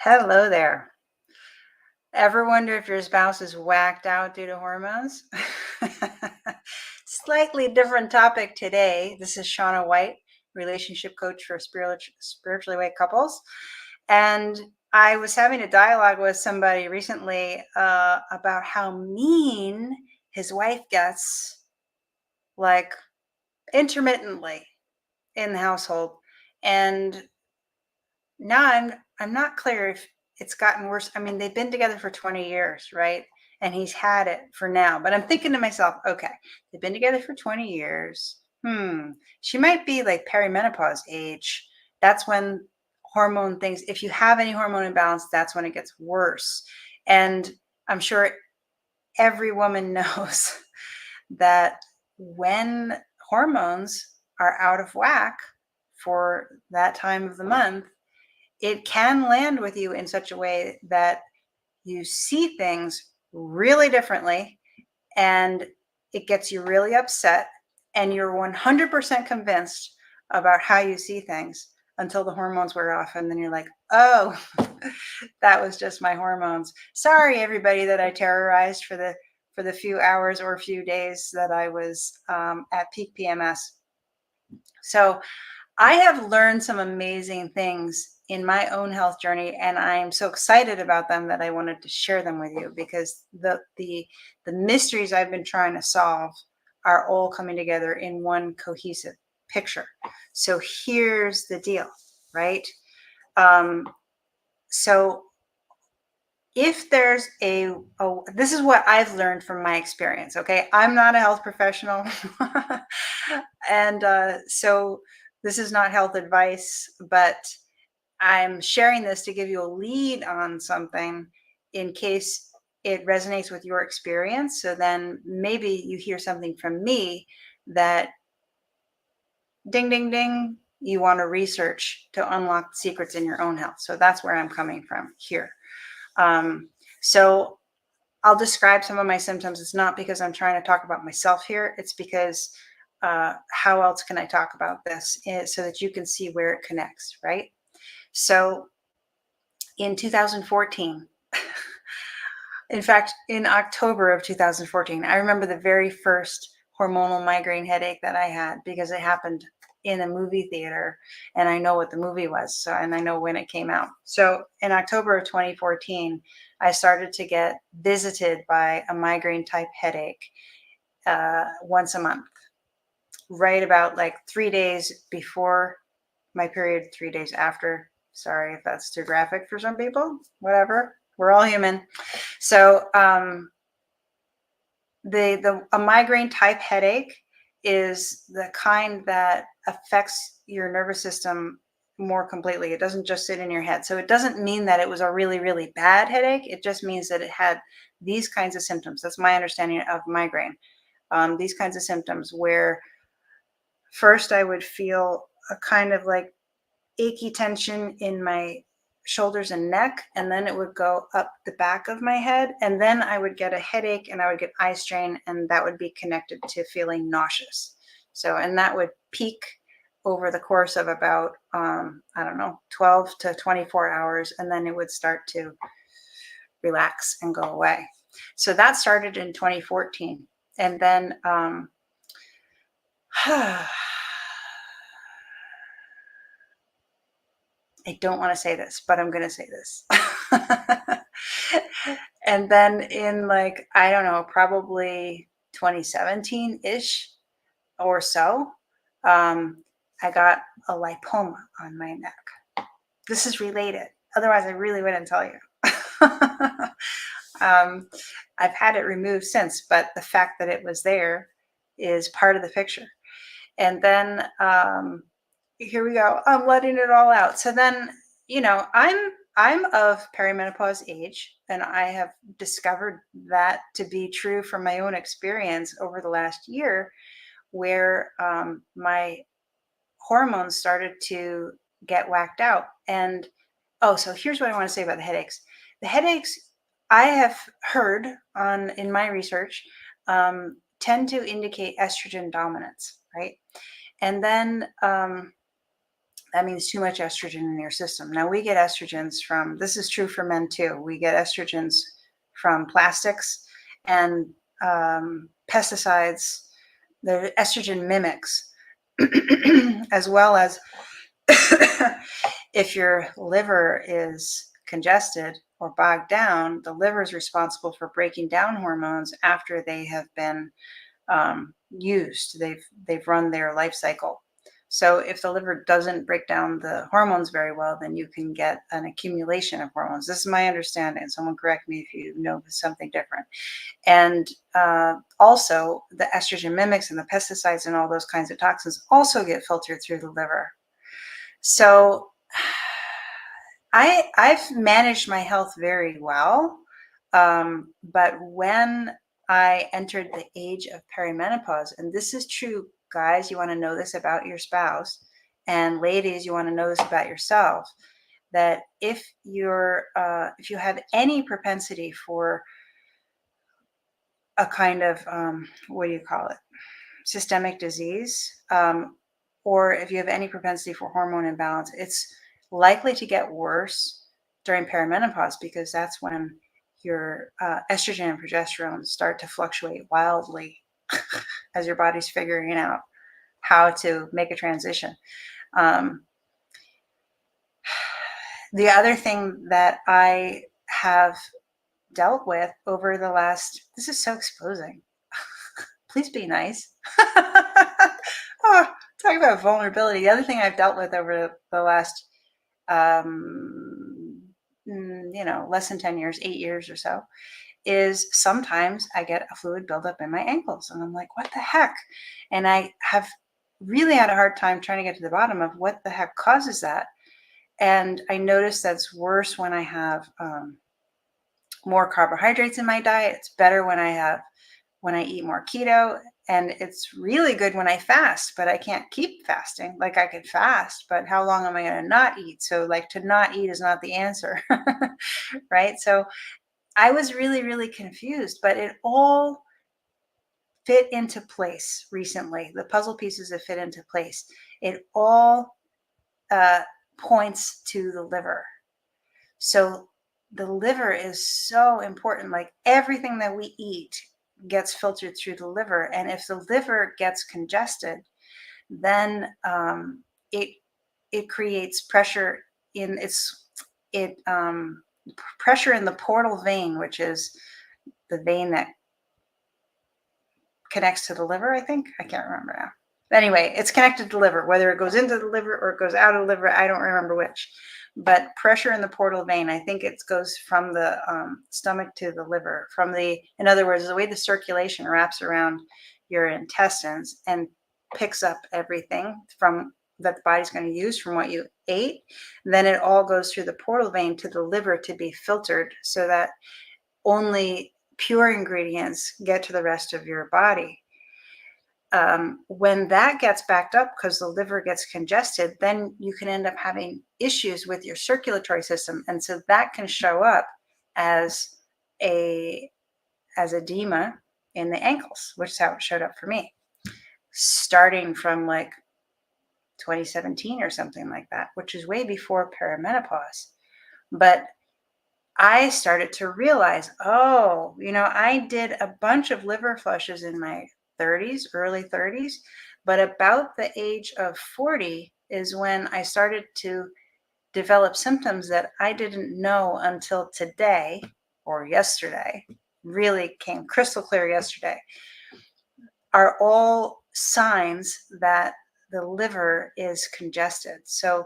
Hello there. Ever wonder if your spouse is whacked out due to hormones? Slightly different topic today. This is Shauna White, relationship coach for spiritually awake couples. And I was having a dialogue with somebody recently about how mean his wife gets, like intermittently in the household. And now I'm not clear if it's gotten worse. I mean, they've been together for 20 years, right? And he's had it for now. But I'm thinking to myself, okay, they've been together for 20 years. She might be like perimenopause age. That's when hormone things, if you have any hormone imbalance, that's when it gets worse. And I'm sure every woman knows that when hormones are out of whack for that time of the month, it can land with you in such a way that you see things really differently and it gets you really upset and you're 100% convinced about how you see things until the hormones wear off and then you're like, oh, that was just my hormones. Sorry everybody that I terrorized for the few hours or few days that I was at peak PMS. So I have learned some amazing things in my own health journey, and I'm so excited about them that I wanted to share them with you because the mysteries I've been trying to solve are all coming together in one cohesive picture. So here's the deal, right? So if there's this is what I've learned from my experience. Okay, I'm not a health professional, and so this is not health advice, but I'm sharing this to give you a lead on something in case it resonates with your experience. So then maybe you hear something from me that ding, ding, ding, you want to research to unlock secrets in your own health. So that's where I'm coming from here. So I'll describe some of my symptoms. It's not because I'm trying to talk about myself here. It's because how else can I talk about this so that you can see where it connects, right? So in 2014, in fact, in October of 2014, I remember the very first hormonal migraine headache that I had because it happened in a movie theater and I know what the movie was. So, and I know when it came out. So in October of 2014, I started to get visited by a migraine type headache once a month, right about like 3 days before my period, 3 days after. Sorry if that's too graphic for some people, whatever. We're all human. So a migraine type headache is the kind that affects your nervous system more completely. It doesn't just sit in your head. So it doesn't mean that it was a really, really bad headache. It just means that it had these kinds of symptoms. That's my understanding of migraine. These kinds of symptoms where first I would feel a kind of like achy tension in my shoulders and neck, and then it would go up the back of my head, and then I would get a headache and I would get eye strain, and that would be connected to feeling nauseous. So, and that would peak over the course of about I don't know, 12 to 24 hours, and then it would start to relax and go away. So that started in 2014, and then I don't want to say this, but I'm going to say this. And then in like, I don't know, probably 2017-ish or so, I got a lipoma on my neck. This is related. Otherwise, I really wouldn't tell you. I've had it removed since, but the fact that it was there is part of the picture. And then here we go. I'm letting it all out. So then, I'm of perimenopause age, and I have discovered that to be true from my own experience over the last year, where my hormones started to get whacked out. And so here's what I want to say about the headaches. The headaches I have heard in my research tend to indicate estrogen dominance, right? And then that means too much estrogen in your system. Now we get estrogens from, this is true for men too. We get estrogens from plastics and pesticides. They're estrogen mimics, as well as if your liver is congested or bogged down, the liver is responsible for breaking down hormones after they have been used. They've run their life cycle. So if the liver doesn't break down the hormones very well, then you can get an accumulation of hormones. This is my understanding. Someone correct me if you know something different. And also the estrogen mimics and the pesticides and all those kinds of toxins also get filtered through the liver. So I've managed my health very well. But when I entered the age of perimenopause, and this is true, guys, you want to know this about your spouse, and ladies, you want to know this about yourself, that if you have any propensity for a kind of what do you call it, systemic disease, or if you have any propensity for hormone imbalance, it's likely to get worse during perimenopause, because that's when your estrogen and progesterone start to fluctuate wildly as your body's figuring out how to make a transition. The other thing that I have dealt with over the last, this is so exposing. Please be nice. Oh, talk about vulnerability. The other thing I've dealt with over the last, less than 10 years, 8 years or so, is sometimes I get a fluid buildup in my ankles. And I'm like, what the heck? And I have really had a hard time trying to get to the bottom of what the heck causes that. And I notice that's worse when I have more carbohydrates in my diet. It's better when I eat more keto, and it's really good when I fast, but I can't keep fasting. Like, I could fast, but how long am I going to not eat? So like, to not eat is not the answer. Right? So I was really, really confused, but it all fit into place recently. The puzzle pieces have fit into place. It all points to the liver. So the liver is so important. Like, everything that we eat gets filtered through the liver. And if the liver gets congested, then it creates pressure in pressure in the portal vein, which is the vein that connects to the liver, I think. I can't remember now. Anyway, it's connected to the liver. Whether it goes into the liver or it goes out of the liver, I don't remember which. But pressure in the portal vein, I think it goes from the stomach to the liver. In other words, the way the circulation wraps around your intestines and picks up everything from that the body's going to use from what you ate, then it all goes through the portal vein to the liver to be filtered, so that only pure ingredients get to the rest of your body. When that gets backed up because the liver gets congested, then you can end up having issues with your circulatory system. And so that can show up as edema in the ankles, which is how it showed up for me, starting from like 2017 or something like that, which is way before perimenopause. But I started to realize, I did a bunch of liver flushes in my 30s, early 30s, but about the age of 40 is when I started to develop symptoms that I didn't know until today or yesterday, really came crystal clear yesterday, are all signs that the liver is congested. So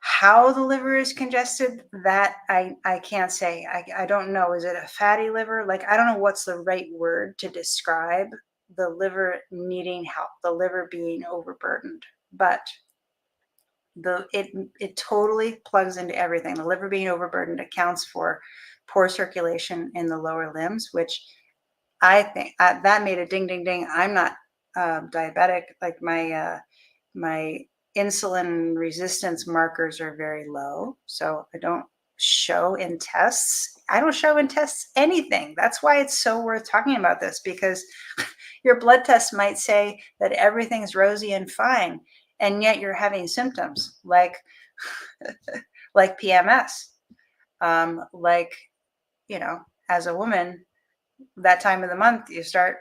how the liver is congested, that I can't say. I don't know. Is it a fatty liver? Like, I don't know what's the right word to describe the liver needing help, the liver being overburdened. But it totally plugs into everything. The liver being overburdened accounts for poor circulation in the lower limbs, which I think that made a ding, ding, ding. I'm not diabetic. Like, my insulin resistance markers are very low, so I don't show in tests. I don't show in tests anything. That's why it's so worth talking about this, because your blood test might say that everything's rosy and fine, and yet you're having symptoms like like PMS, like, as a woman, that time of the month you start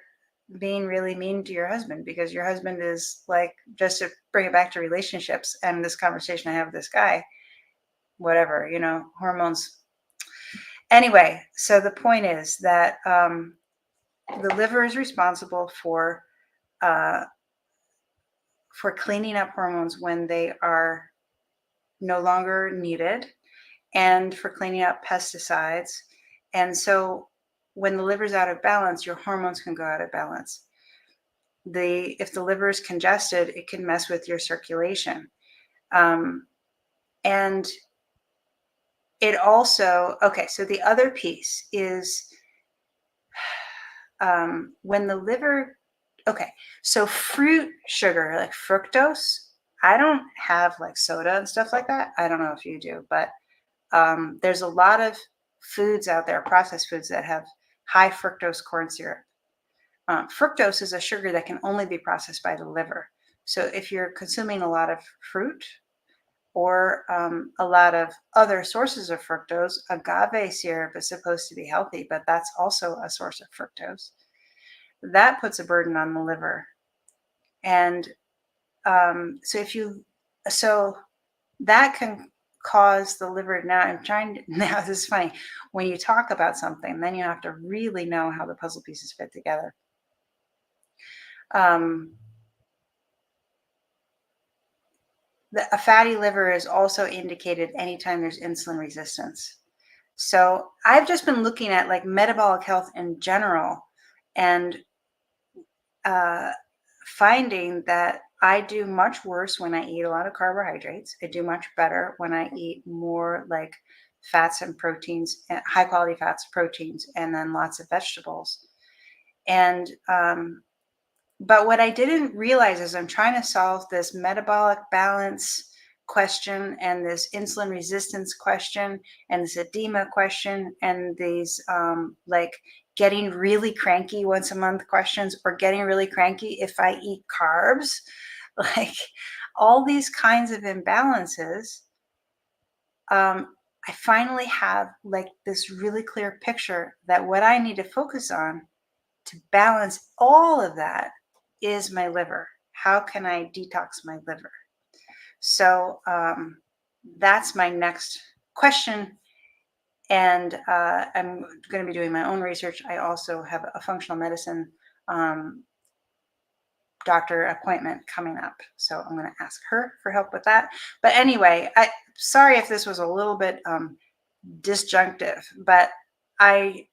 being really mean to your husband because your husband is like, just to bring it back to relationships and this conversation I have with this guy, whatever, hormones. Anyway, so the point is that the liver is responsible uh, for cleaning up hormones when they are no longer needed, and for cleaning up pesticides. And so when the liver's out of balance, your hormones can go out of balance. If the liver is congested, it can mess with your circulation. And it also, okay, so the other piece is when the liver, okay, so fruit sugar, like fructose, I don't have like soda and stuff like that. I don't know if you do, but there's a lot of foods out there, processed foods, that have high fructose corn syrup. Fructose is a sugar that can only be processed by the liver. So if you're consuming a lot of fruit or a lot of other sources of fructose, agave syrup is supposed to be healthy, but that's also a source of fructose. That puts a burden on the liver. And so that can cause the liver. Now this is funny. When you talk about something, then you have to really know how the puzzle pieces fit together. A fatty liver is also indicated anytime there's insulin resistance. So I've just been looking at like metabolic health in general, and finding that I do much worse when I eat a lot of carbohydrates. I do much better when I eat more like fats and proteins, high quality fats, proteins, and then lots of vegetables. And but what I didn't realize is I'm trying to solve this metabolic balance question and this insulin resistance question and this edema question and these like getting really cranky once a month questions, or getting really cranky if I eat carbs, like all these kinds of imbalances. I finally have like this really clear picture that what I need to focus on to balance all of that is my liver. How can I detox my liver? So that's my next question. And I'm going to be doing my own research. I also have a functional medicine doctor appointment coming up. So I'm going to ask her for help with that. But anyway, sorry if this was a little bit disjunctive, but I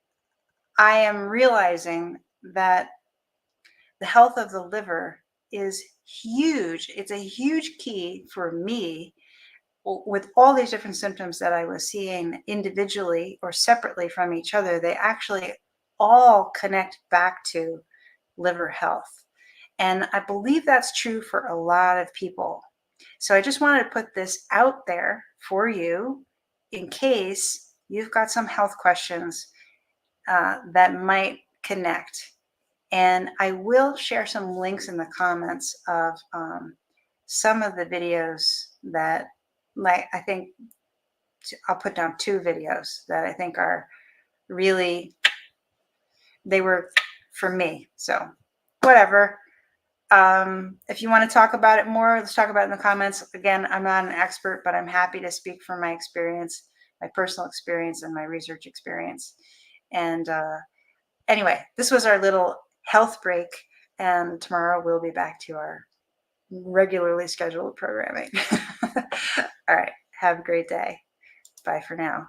am realizing that the health of the liver is huge. It's a huge key for me with all these different symptoms that I was seeing individually or separately from each other. They actually all connect back to liver health. And I believe that's true for a lot of people. So I just wanted to put this out there for you in case you've got some health questions that might connect. And I will share some links in the comments of some of the videos that, like, I think I'll put down 2 videos that I think are really, they were for me. So whatever. If you want to talk about it more, let's talk about it in the comments. Again, I'm not an expert, but I'm happy to speak from my experience, my personal experience and my research experience. And anyway, this was our little health break, and tomorrow we'll be back to our regularly scheduled programming. All right. Have a great day. Bye for now.